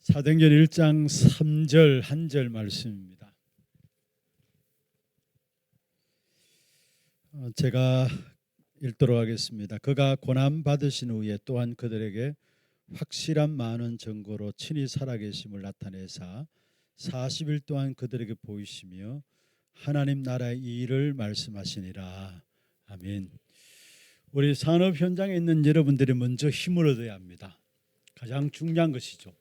사도행전 1장 3절 한 절 말씀입니다. 제가 읽도록 하겠습니다. 그가 고난 받으신 후에 또한 그들에게 확실한 많은 증거로 친히 살아계심을 나타내사 40일 동안 그들에게 보이시며 하나님 나라의 이 일을 말씀하시니라. 아멘. 우리 산업 현장에 있는 여러분들이 먼저 힘을 얻어야 합니다. 가장 중요한 것이죠.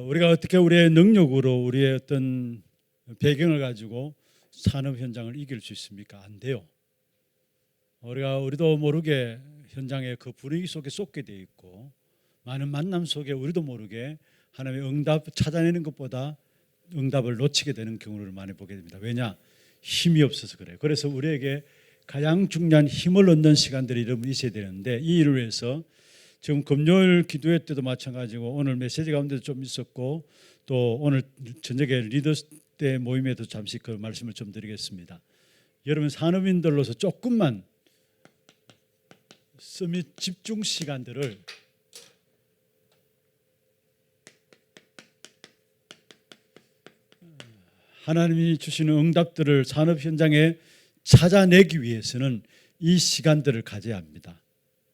우리가 어떻게 우리의 능력으로 우리의 어떤 배경을 가지고 산업 현장을 이길 수 있습니까? 안 돼요. 우리도 모르게 현장의 그 분위기 속에 쏟게 돼 있고 많은 만남 속에 우리도 모르게 하나님의 응답 찾아내는 것보다 응답을 놓치게 되는 경우를 많이 보게 됩니다. 왜냐? 힘이 없어서 그래요. 그래서 우리에게 가장 중요한 힘을 얻는 시간들이 여러분 있어야 되는데 이 일을 위해서 지금 금요일 기도회 때도 마찬가지고 오늘 메시지 가운데도 좀 있었고 또 오늘 저녁에 리더스 때 모임에도 잠시 그 말씀을 좀 드리겠습니다. 여러분 산업인들로서 조금만 서밋 집중 시간들을 하나님이 주시는 응답들을 산업 현장에 찾아내기 위해서는 이 시간들을 가져야 합니다.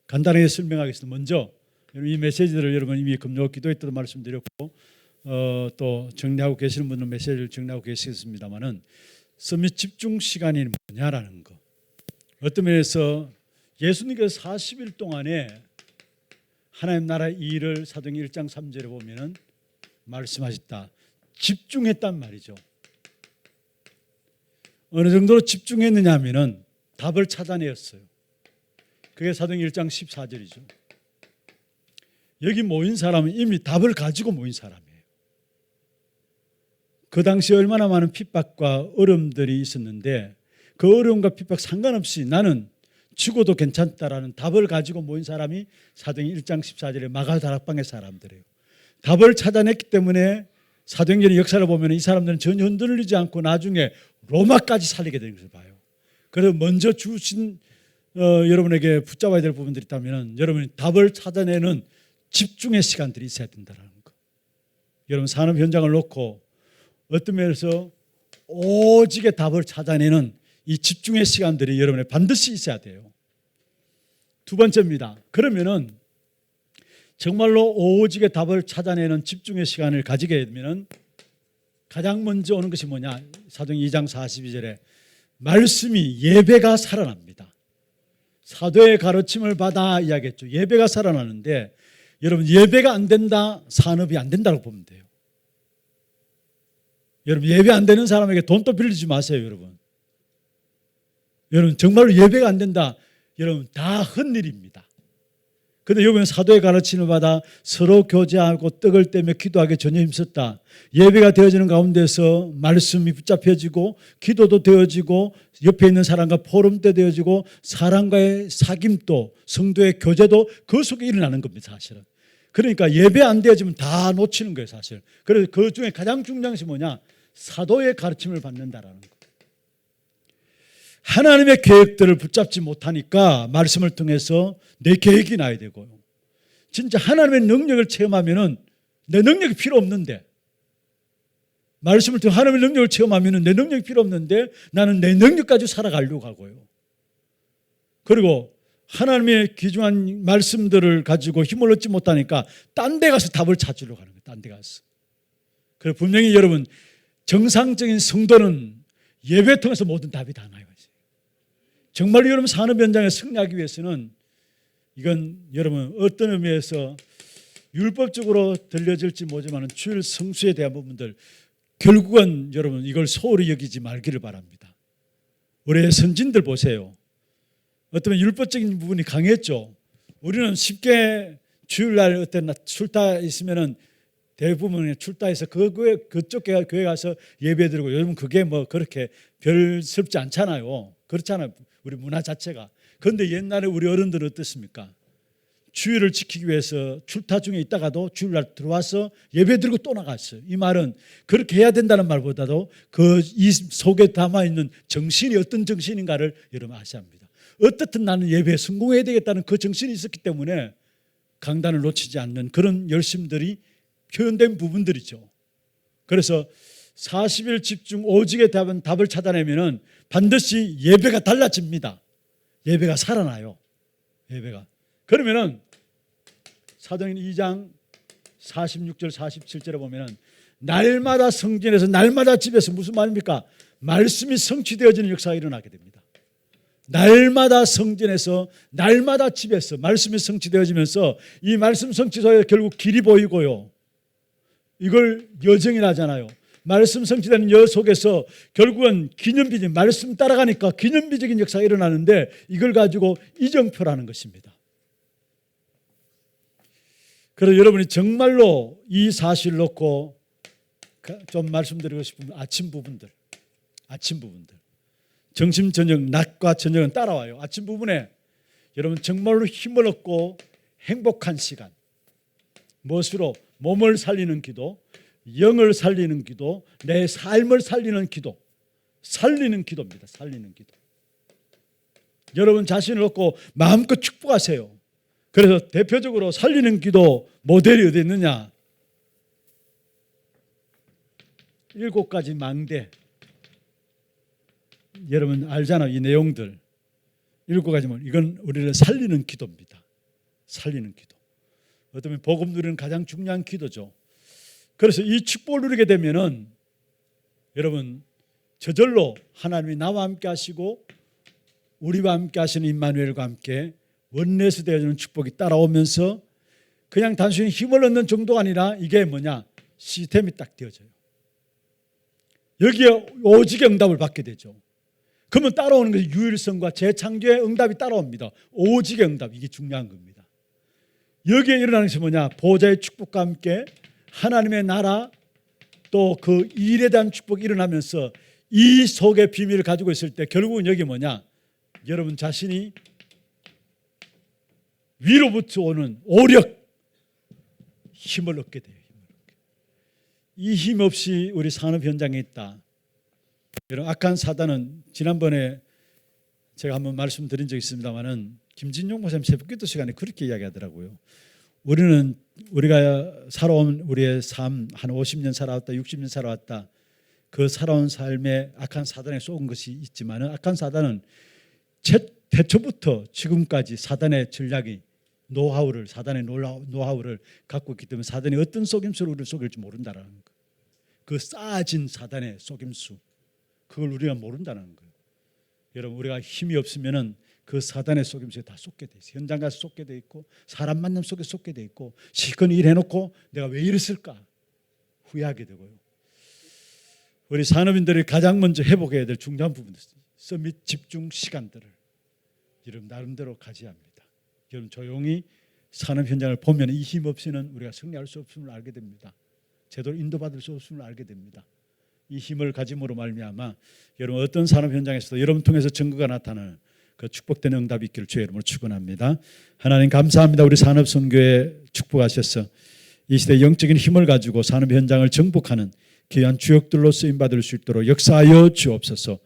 간단하게 설명하겠습니다. 먼저 이 메시지들을 여러분 이미 금요 기도회 때도 말씀드렸고 또 정리하고 계시는 분은 메시지를 정리하고 계시겠습니다만은 서밋 집중 시간이 뭐냐라는 거. 어떤 면에서 예수님께서 40일 동안에 하나님 나라의 일을 사도행전 1장 3절에 보면은 말씀하셨다. 집중했단 말이죠. 어느 정도로 집중했느냐 하면은 답을 찾아내었어요. 그게 사도행전 1장 14절이죠. 여기 모인 사람은 이미 답을 가지고 모인 사람이에요. 그 당시 얼마나 많은 핍박과 어려움들이 있었는데 그 어려움과 핍박 상관없이 나는 죽어도 괜찮다라는 답을 가지고 모인 사람이 사도행전 1장 14절의 마가다락방의 사람들이에요. 답을 찾아냈기 때문에 사도행전의 역사를 보면 이 사람들은 전혀 흔들리지 않고 나중에 로마까지 살리게 되는 것을 봐요. 그래서 먼저 주신 여러분에게 붙잡아야 될 부분들이 있다면 여러분이 답을 찾아내는 집중의 시간들이 있어야 된다는 거. 여러분 산업 현장을 놓고 어떤 면에서 오직의 답을 찾아내는 이 집중의 시간들이 여러분에 반드시 있어야 돼요. 두 번째입니다. 그러면은 정말로 오직의 답을 찾아내는 집중의 시간을 가지게 되면 가장 먼저 오는 것이 뭐냐? 사도행전 2장 42절에 말씀이 예배가 살아납니다. 사도의 가르침을 받아 이야기했죠. 예배가 살아나는데 여러분 예배가 안 된다, 산업이 안 된다고 보면 돼요. 여러분 예배 안 되는 사람에게 돈도 빌리지 마세요, 여러분. 여러분 정말로 예배가 안 된다. 여러분 다 헛일입니다. 그런데 여기는 사도의 가르침을 받아 서로 교제하고 떡을 떼며 기도하기에 전혀 힘썼다. 예배가 되어지는 가운데서 말씀이 붙잡혀지고 기도도 되어지고 옆에 있는 사람과 포럼도 되어지고 사람과의 사귐도 성도의 교제도 그 속에 일어나는 겁니다. 사실은. 그러니까 예배 안 되어지면 다 놓치는 거예요. 사실. 그래서 그 중에 가장 중요한 것이 뭐냐? 사도의 가르침을 받는다라는 거. 하나님의 계획들을 붙잡지 못하니까 말씀을 통해서 내 계획이 나야 되고요. 진짜 하나님의 능력을 체험하면은 내 능력이 필요 없는데 말씀을 통해 하나님의 능력을 체험하면은 내 능력이 필요 없는데 나는 내 능력 가지고 살아가려고 하고요. 그리고 하나님의 귀중한 말씀들을 가지고 힘을 얻지 못하니까 딴 데 가서 답을 찾으려고 하는 거예요. 딴 데 가서. 그래서 분명히 여러분 정상적인 성도는 예배 통해서 모든 답이 다 나요. 정말로 여러분 산업 현장에 승리하기 위해서는 이건 여러분 어떤 의미에서 율법적으로 들려질지 모르지만 주일 성수에 대한 부분들 결국은 여러분 이걸 소홀히 여기지 말기를 바랍니다. 우리의 선진들 보세요. 어쩌면 율법적인 부분이 강했죠. 우리는 쉽게 주일날 어떤 출타 있으면은 대부분 출타해서 그쪽 교회 가서 예배드리고 요즘 그게 뭐 그렇게 별스럽지 않잖아요. 그렇잖아요. 우리 문화 자체가. 그런데 옛날에 우리 어른들은 어떻습니까? 주일을 지키기 위해서 출타 중에 있다가도 주일날 들어와서 예배드리고 또 나갔어요. 이 말은 그렇게 해야 된다는 말보다도 그 이 속에 담아있는 정신이 어떤 정신인가를 여러분 아셔야 합니다. 어떻든 나는 예배에 성공해야 되겠다는 그 정신이 있었기 때문에 강단을 놓치지 않는 그런 열심들이 표현된 부분들이죠. 그래서 40일 집중 오직의 답을 찾아내면은 반드시 예배가 달라집니다. 예배가 살아나요. 예배가. 그러면은 사도행전 2장 46절 47절에 보면은 날마다 성전에서 날마다 집에서 무슨 말입니까? 말씀이 성취되어지는 역사가 일어나게 됩니다. 날마다 성전에서 날마다 집에서 말씀이 성취되어지면서 이 말씀 성취 속에 결국 길이 보이고요. 이걸 여정이라잖아요. 말씀 성취되는 여 속에서 결국은 기념비적, 말씀 따라가니까 기념비적인 역사가 일어나는데 이걸 가지고 이정표라는 것입니다. 그래서 여러분이 정말로 이 사실을 놓고 좀 말씀드리고 싶은 아침 부분들, 점심, 저녁, 낮과 저녁은 따라와요. 아침 부분에 여러분 정말로 힘을 얻고 행복한 시간, 무엇으로? 몸을 살리는 기도, 영을 살리는 기도, 내 삶을 살리는 기도, 살리는 기도입니다. 살리는 기도. 여러분 자신을 놓고 마음껏 축복하세요. 그래서 대표적으로 살리는 기도 모델이 어디 있느냐? 7가지 망대. 여러분 알잖아요. 이 내용들. 7가지면 이건 우리를 살리는 기도입니다. 살리는 기도. 어쩌면 복음 누리는 가장 중요한 기도죠. 그래서 이 축복을 누리게 되면은 여러분 저절로 하나님이 나와 함께 하시고 우리와 함께 하시는 임마누엘과 함께 원내에서 되어지는 축복이 따라오면서 그냥 단순히 힘을 얻는 정도가 아니라 이게 뭐냐? 시스템이 딱 되어져요. 여기에 오직의 응답을 받게 되죠. 그러면 따라오는 것이 유일성과 재창조의 응답이 따라옵니다. 오직의 응답, 이게 중요한 겁니다. 여기에 일어나는 것이 뭐냐? 보좌의 축복과 함께 하나님의 나라 또 그 일에 대한 축복이 일어나면서 이 속의 비밀을 가지고 있을 때 결국은 여기 뭐냐? 여러분 자신이 위로부터 오는 오력, 힘을 얻게 돼요. 이 힘 없이 우리 산업 현장에 있다. 여러분 악한 사단은 지난번에 제가 한번 말씀드린 적이 있습니다만은 김진용 목사님 새벽기도 시간에 그렇게 이야기하더라고요. 우리가 살아온 우리의 삶 한 50년 살아왔다 60년 살아왔다 그 살아온 삶에 악한 사단에 쏘은 것이 있지만은 악한 사단은 태초부터 지금까지 사단의 전략이 사단의 노하우를 갖고 있기 때문에 사단이 어떤 속임수로 우리를 속일지 모른다는 거예요. 그 쌓아진 사단의 속임수 그걸 우리가 모른다는 거예요. 여러분 우리가 힘이 없으면은 그 사단의 속임수에 다 쏟게 돼 있어요. 현장 가서 쏟게 돼 있고 사람 만남 속에 쏟게 돼 있고 실컷 일해놓고 내가 왜 이랬을까 후회하게 되고요. 우리 산업인들이 가장 먼저 회복해야 될 중요한 부분들 서밋 집중 시간들을 여러분 나름대로 가져야 합니다. 여러분 조용히 산업 현장을 보면 이 힘 없이는 우리가 승리할 수 없음을 알게 됩니다. 제대로 인도받을 수 없음을 알게 됩니다. 이 힘을 가짐으로 말미암아 여러분 어떤 산업 현장에서도 여러분 통해서 증거가 나타나는 그 축복된 응답이 있기를 주의 이름으로 축원합니다. 하나님 감사합니다. 우리 산업선교에 축복하셔서 이 시대 영적인 힘을 가지고 산업 현장을 정복하는 귀한 주역들로 쓰임받을 수 있도록 역사하여 주옵소서.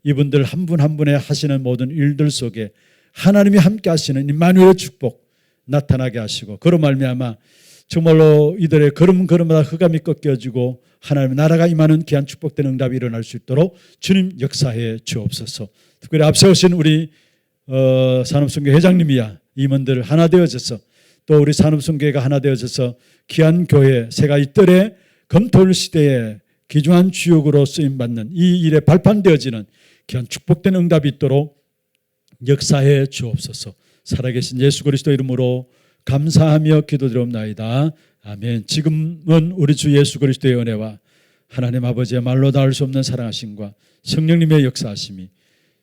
이분들 한 분 한 분의 하시는 모든 일들 속에 하나님이 함께 하시는 임마누엘의 축복 나타나게 하시고 그로 말미암아 정말로 이들의 걸음걸음마다 흑암이 꺾여지고 하나님의 나라가 임하는 귀한 축복된 응답이 일어날 수 있도록 주님 역사해 주옵소서. 특별히 앞세우신 우리 산업선교 회장님이야 임원들 하나 되어져서 또 우리 산업선교회가 하나 되어져서 귀한 교회 새가 이뜰에 검토일 시대에 귀중한 주역으로 쓰임받는 이 일에 발판되어지는 귀한 축복된 응답이 있도록 역사해 주옵소서. 살아계신 예수 그리스도 이름으로 감사하며 기도드리옵나이다. 아멘. 지금은 우리 주 예수 그리스도의 은혜와 하나님 아버지의 말로 닿을 수 없는 사랑하심과 성령님의 역사하심이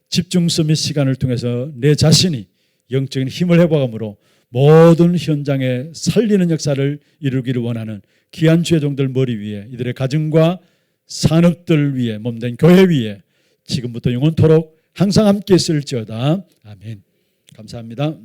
집중성 및 시간을 통해서 내 자신이 영적인 힘을 회복함으로 모든 현장에 살리는 역사를 이루기를 원하는 귀한 주의 종들 머리 위에 이들의 가정과 산업들 위에 몸된 교회 위에 지금부터 영원토록 항상 함께 있을지어다. 아멘. 감사합니다.